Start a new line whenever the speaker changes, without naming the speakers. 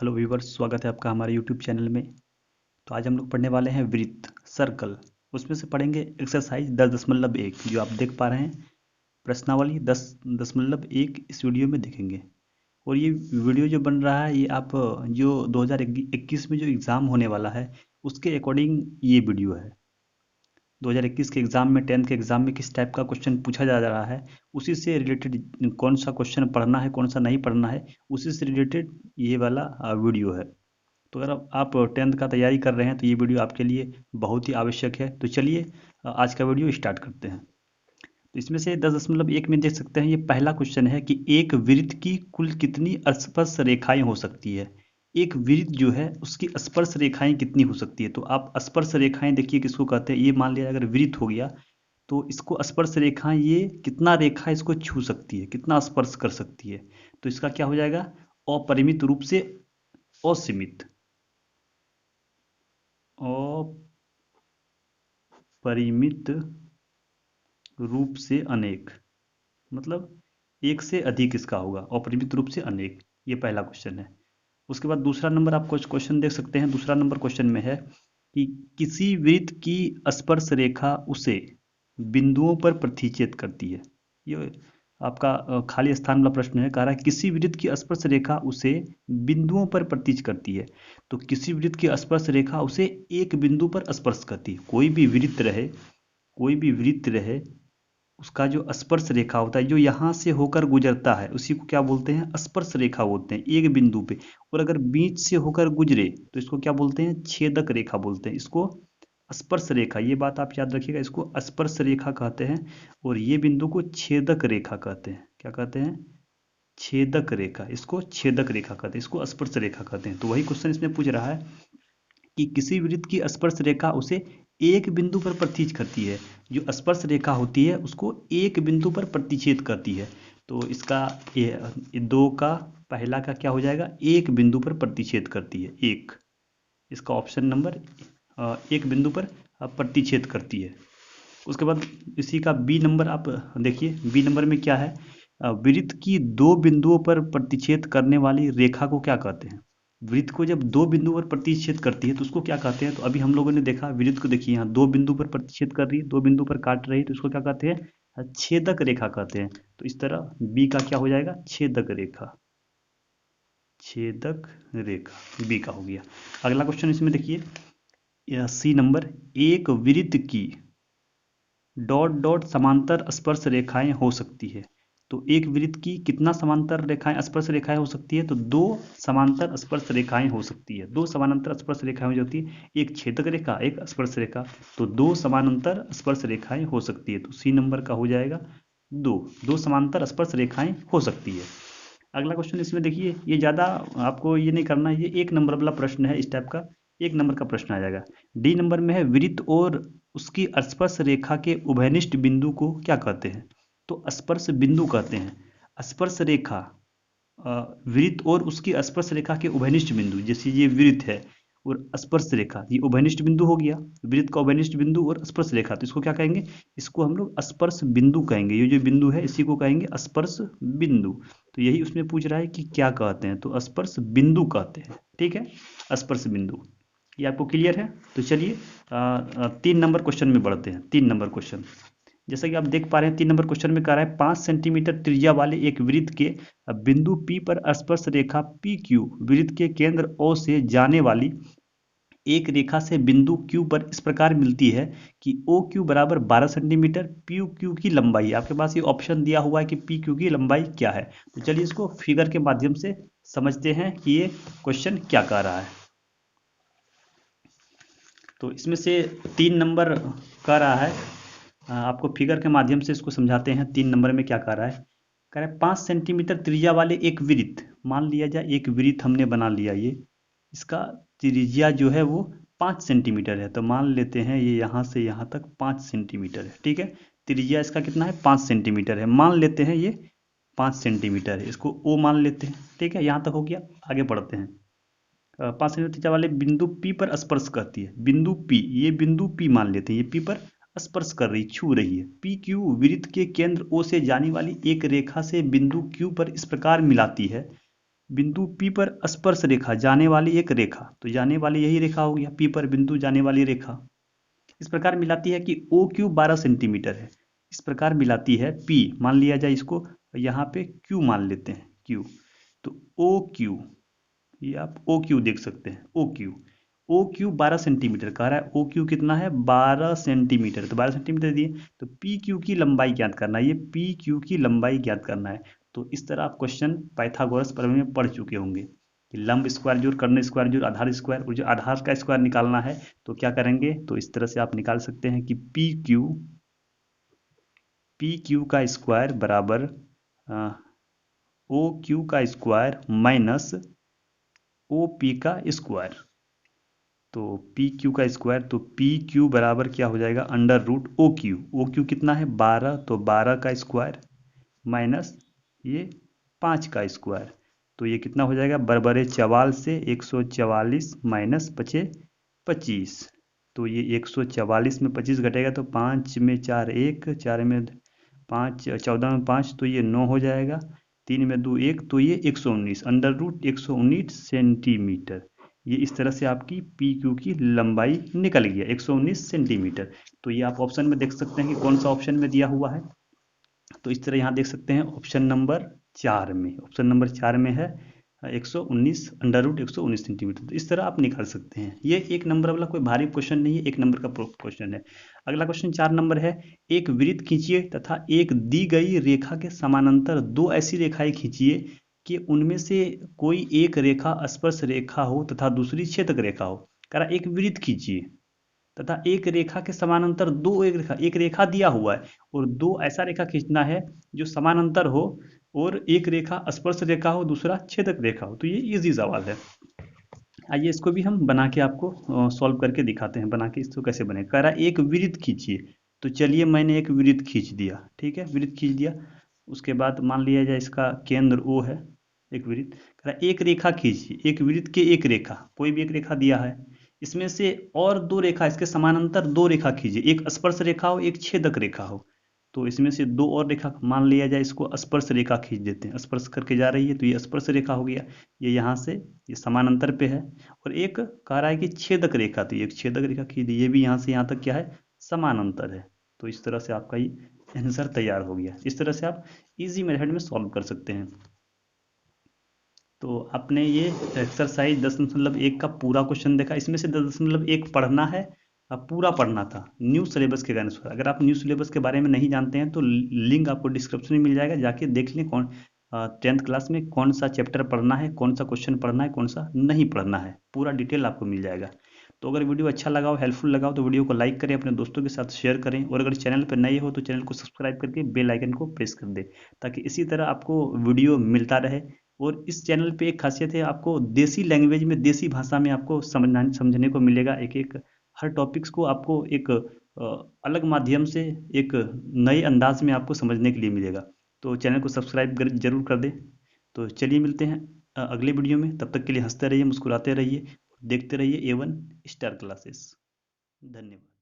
Hello viewers, स्वागत है आपका हमारे यूट्यूब चैनल में। तो आज हम लोग पढ़ने वाले हैं वृत्त, सर्कल। उसमें से पढ़ेंगे एक्सरसाइज 10.1 जो आप देख पा रहे हैं। प्रश्नावली 10.1 इस वीडियो में देखेंगे। और ये वीडियो जो बन रहा है ये आप जो 2021 में जो एग्ज़ाम होने वाला है उसके अकॉर्डिंग ये वीडियो है। 2021 के एग्ज़ाम में, 10th के एग्ज़ाम में किस टाइप का क्वेश्चन पूछा जा रहा है, उसी से रिलेटेड कौन सा क्वेश्चन पढ़ना है, कौन सा नहीं पढ़ना है, उसी से रिलेटेड ये वाला वीडियो है। तो अगर आप 10th का तैयारी कर रहे हैं तो ये वीडियो आपके लिए बहुत ही आवश्यक है। तो चलिए आज का वीडियो स्टार्ट करते हैं। तो इसमें से 10.1 में देख सकते हैं, ये पहला क्वेश्चन है कि एक वृत्त की कुल कितनी स्पर्श रेखाएं हो सकती है। एक वृत्त जो है उसकी स्पर्श रेखाएं कितनी हो सकती है। तो आप स्पर्श रेखाएं देखिए किसको कहते हैं। ये मान लिया अगर वृत्त हो गया तो इसको स्पर्श रेखाएं, ये कितना रेखा इसको छू सकती है, कितना स्पर्श कर सकती है। तो इसका क्या हो जाएगा, अपरिमित रूप से असीमित, अपरिमित रूप से अनेक, मतलब एक से अधिक इसका होगा, अपरिमित रूप से अनेक। ये पहला क्वेश्चन है। उसके बाद दूसरा नंबर आप कुछ क्वेश्चन देख सकते हैं। दूसरा नंबर क्वेश्चन में है कि किसी वृत्त की स्पर्श रेखा उसे बिंदुओं पर प्रतिच्छेद करती है। ये आपका खाली स्थान वाला प्रश्न है। कह रहा है किसी वृत्त की स्पर्श रेखा उसे बिंदुओं पर प्रतिच्छेद करती है। तो किसी वृत्त की स्पर्श रेखा उसे एक बिंदु पर स्पर्श करती है। कोई भी वृत्त रहे, कोई भी वृत्त रहे, उसका जो स्पर्श रेखा होता है जो यहाँ से होकर गुजरता है उसी को क्या बोलते हैं, स्पर्श रेखा बोलते हैं, एक बिंदु पे। और अगर बीच से होकर गुजरे तो इसको क्या बोलते हैं, छेदक रेखा बोलते हैं। इसको स्पर्श रेखा, ये बात आप याद रखिएगा, इसको स्पर्श रेखा कहते हैं। और ये बिंदु को छेदक रेखा कहते हैं। क्या कहते हैं, छेदक रेखा। इसको छेदक रेखा कहते हैं, इसको स्पर्श रेखा कहते हैं। तो वही क्वेश्चन इसमें पूछ रहा है कि किसी वृत्त की स्पर्श रेखा उसे एक बिंदु पर प्रतिच्छेद करती है। जो स्पर्श रेखा होती है उसको एक बिंदु पर प्रतिच्छेद करती है। तो इसका ये दो का पहला का क्या हो जाएगा, एक बिंदु पर प्रतिच्छेद करती है, एक। इसका ऑप्शन नंबर एक बिंदु पर प्रतिच्छेद करती है। उसके बाद इसी का बी नंबर आप देखिए। बी नंबर में क्या है, वृत्त की दो बिंदुओं पर प्रतिच्छेद करने वाली रेखा को क्या कहते हैं। वृत्त को जब दो बिंदु पर प्रतिच्छेद करती है तो उसको क्या कहते हैं। तो अभी हम लोगों ने देखा वृत्त को, देखिए यहाँ दो बिंदु पर प्रतिच्छेद कर रही है, दो बिंदु पर काट रही है, तो उसको क्या कहते हैं, छेदक रेखा कहते हैं। तो इस तरह बी का क्या हो जाएगा, छेदक रेखा, छेदक रेखा बी का हो गया। अगला क्वेश्चन इसमें देखिए, सी नंबर, एक वृत्त की डॉट डॉट समांतर स्पर्श रेखाएं हो सकती है। तो एक वृत्त की कितना समांतर रेखाएं, स्पर्श रेखाएं हो सकती है, तो दो समांतर स्पर्श रेखाएं हो सकती है। दो समानांतर स्पर्श रेखाएं जो होती है, एक छेदक रेखा, एक स्पर्श रेखा। तो दो समानांतर स्पर्श रेखाएं हो सकती है। तो सी नंबर का हो जाएगा दो, दो समांतर स्पर्श रेखाएं हो सकती है। अगला क्वेश्चन इसमें देखिए, ये ज़्यादा आपको ये नहीं करना है, ये एक नंबर वाला प्रश्न है, इस टाइप का एक नंबर का प्रश्न आ जाएगा। डी नंबर में है वृत्त और उसकी स्पर्श रेखा के उभयनिष्ठ बिंदु को क्या कहते हैं। तो स्पर्श बिंदु कहते हैं। स्पर्श रेखा, वृत्त और उसकी स्पर्श रेखा के उभयनिष्ठ बिंदु, जैसे ये वृत्त है और स्पर्श रेखा, ये उभयनिष्ठ बिंदु हो गया। वृत्त का उभयनिष्ठ बिंदु और स्पर्श रेखा, तो इसको क्या कहेंगे, इसको हम लोग स्पर्श बिंदु कहेंगे। ये जो बिंदु है इसी को कहेंगे स्पर्श बिंदु। तो यही उसमें पूछ रहा है कि क्या कहते हैं, तो स्पर्श बिंदु कहते हैं। ठीक है, स्पर्श बिंदु। ये आपको क्लियर है। तो चलिए 3 नंबर क्वेश्चन में बढ़ते हैं। 3 नंबर क्वेश्चन, जैसा कि आप देख पा रहे हैं, 3 नंबर क्वेश्चन में कह रहा है 5 सेंटीमीटर त्रिज्या वाले एक वृत्त के बिंदु P पर स्पर्श रेखा PQ वृत्त के केंद्र O से जाने वाली एक रेखा से बिंदु Q पर इस प्रकार मिलती है कि OQ बराबर 12 सेंटीमीटर, PQ की लंबाई। आपके पास ये ऑप्शन दिया हुआ है कि PQ की लंबाई क्या है। तो चलिए इसको फिगर के माध्यम से समझते हैं कि ये क्वेश्चन क्या कह रहा है। तो इसमें से 3 नंबर कह रहा है, आपको फिगर के माध्यम से इसको समझाते हैं। 3 नंबर में क्या कह रहा है, कह रहा है 5 सेंटीमीटर त्रिज्या वाले एक वृत्त, मान लिया जाए एक वृत्त हमने बना लिया, ये इसका त्रिज्या जो है वो 5 सेंटीमीटर है। तो मान लेते हैं ये यहाँ से यहाँ तक 5 सेंटीमीटर है। ठीक है, त्रिज्या इसका कितना है, 5 सेंटीमीटर है। मान लेते हैं ये 5 सेंटीमीटर है, इसको ओ मान लेते हैं। ठीक है, यहाँ तक हो गया। आगे बढ़ते हैं। 5 सेंटीमीटर त्रिज्या वाले बिंदु P पर स्पर्श करती है। बिंदु P, ये बिंदु P मान लेते हैं, ये P पर स्पर्श कर रही, छू रही है। पी क्यू वृत्त के केंद्र O से जाने वाली एक रेखा से बिंदु Q पर इस प्रकार मिलाती है। बिंदु P पर स्पर्श रेखा, जाने वाली एक रेखा, तो जाने वाली यही रेखा हो गया, P पर बिंदु जाने वाली रेखा इस प्रकार मिलाती है कि ओ क्यू 12 सेंटीमीटर है। इस प्रकार मिलाती है P, मान लिया जाए इसको, यहाँ पे Q मान लेते हैं, Q, तो ओ क्यू, ये आप ओ क्यू देख सकते हैं, ओ क्यू 12 सेंटीमीटर कह रहा है, ओ क्यू कितना है 12 सेंटीमीटर, तो 12 सेंटीमीटर दिए, तो पी क्यू की लंबाई ज्ञात करना है, ये पी क्यू की लंबाई ज्ञात करना है। तो इस तरह आप क्वेश्चन पाइथागोरस प्रमेय में पढ़ चुके होंगे कि लंब स्क्वायर जोड़, कर्ण स्क्वायर जोड़, आधार स्क्वायर, और जो आधार का स्क्वायर निकालना है तो क्या करेंगे, तो इस तरह से आप निकाल सकते हैं कि पी क्यू का स्क्वायर बराबर ओ क्यू का स्क्वायर माइनस ओ पी का स्क्वायर, तो पी क्यू का स्क्वायर, तो पी क्यू बराबर क्या हो जाएगा, अंडर रूट ओ क्यू कितना है 12, तो 12 का स्क्वायर माइनस ये 5 का स्क्वायर, तो ये कितना हो जाएगा, बरबरे चवाल से 144 माइनस 25, तो ये 144 में 25 घटेगा तो 5 में 4 1, 4 में 5 14 में 5, तो ये 9 हो जाएगा, 3 में 2 1, तो ये 119 अंडर रूट 119 सेंटीमीटर। ये इस तरह से आपकी पी क्यू की लंबाई निकल गया 119 सेंटीमीटर। तो ये आप ऑप्शन में देख सकते हैं कि कौन सा ऑप्शन में दिया हुआ है, तो इस तरह यहाँ देख सकते हैं ऑप्शन नंबर 4 में, ऑप्शन नंबर 4 में है 119 अंडर रूट 119 सेंटीमीटर, तो इस तरह आप निकाल सकते हैं। ये एक नंबर वाला कोई भारी क्वेश्चन नहीं है, एक नंबर का क्वेश्चन है। अगला क्वेश्चन 4 नंबर है, एक वृत्त खींचिए तथा एक दी गई रेखा के समानांतर दो ऐसी रेखाएं खींचिए कि उनमें से कोई एक रेखा स्पर्श रेखा हो तथा दूसरी छेदक रेखा हो। कह रहा एक वृत्त खींचिए तथा एक रेखा के समानांतर दो, एक रेखा दिया हुआ है और दो ऐसा रेखा खींचना है जो समानांतर हो और एक रेखा स्पर्श रेखा हो, दूसरा छेदक रेखा हो। तो ये इजी सवाल है। आइए इसको भी हम बना के आपको सॉल्व करके दिखाते हैं, बना के इसको कैसे बने। कह रहा है एक वृत्त खींचिए, तो चलिए मैंने एक वृत्त खींच दिया, ठीक है, वृत्त खींच दिया। उसके बाद मान लिया जाए इसका केंद्र ओ है, एक वृत्त। कह रहा है एक रेखा खींचिए, एक वृत्त के एक रेखा, कोई भी एक रेखा दिया है, इसमें से और दो रेखा, इसके समानांतर दो रेखा खींचिए, एक स्पर्श रेखा हो एक छेदक रेखा हो। तो इसमें से दो और रेखा मान लिया जाए, इसको स्पर्श रेखा खींच देते हैं, स्पर्श करके जा रही है तो ये स्पर्श रेखा हो गया, ये यहाँ से ये समानांतर पे है। और एक कह रहा है कि छेदक रेखा, तो ये एक छेदक रेखा खींच दी, ये भी यहाँ से यहाँ तक क्या है, समानांतर है। तो इस तरह से आपका ये आंसर तैयार हो गया। इस तरह से आप इजी मेथड में सॉल्व कर सकते हैं। तो आपने ये एक्सरसाइज 10.1 का पूरा क्वेश्चन देखा, इसमें से 10.1 पढ़ना है, अब पूरा पढ़ना था न्यू सिलेबस के अनुसार। अगर आप न्यू सिलेबस के बारे में नहीं जानते हैं तो लिंक आपको डिस्क्रिप्शन में मिल जाएगा, जाके देख लें कौन 10th क्लास में कौन सा चैप्टर पढ़ना है, कौन सा क्वेश्चन पढ़ना है, कौन सा नहीं पढ़ना है, पूरा डिटेल आपको मिल जाएगा। तो अगर वीडियो अच्छा लगा हो, हेल्पफुल लगा हो, तो वीडियो को लाइक करें, अपने दोस्तों के साथ शेयर करें, और अगर चैनल पर नए हो तो चैनल को सब्सक्राइब करके बेल आइकन को प्रेस कर दें, ताकि इसी तरह आपको वीडियो मिलता रहे। और इस चैनल पे एक खासियत है, आपको देसी लैंग्वेज में, देसी भाषा में आपको समझने को मिलेगा, एक एक हर टॉपिक्स को आपको एक अलग माध्यम से, एक नए अंदाज में आपको समझने के लिए मिलेगा। तो चैनल को सब्सक्राइब जरूर कर दें। तो चलिए मिलते हैं अगले वीडियो में, तब तक के लिए हंसते रहिए, मुस्कुराते रहिए, देखते रहिए A1 स्टार क्लासेस। धन्यवाद।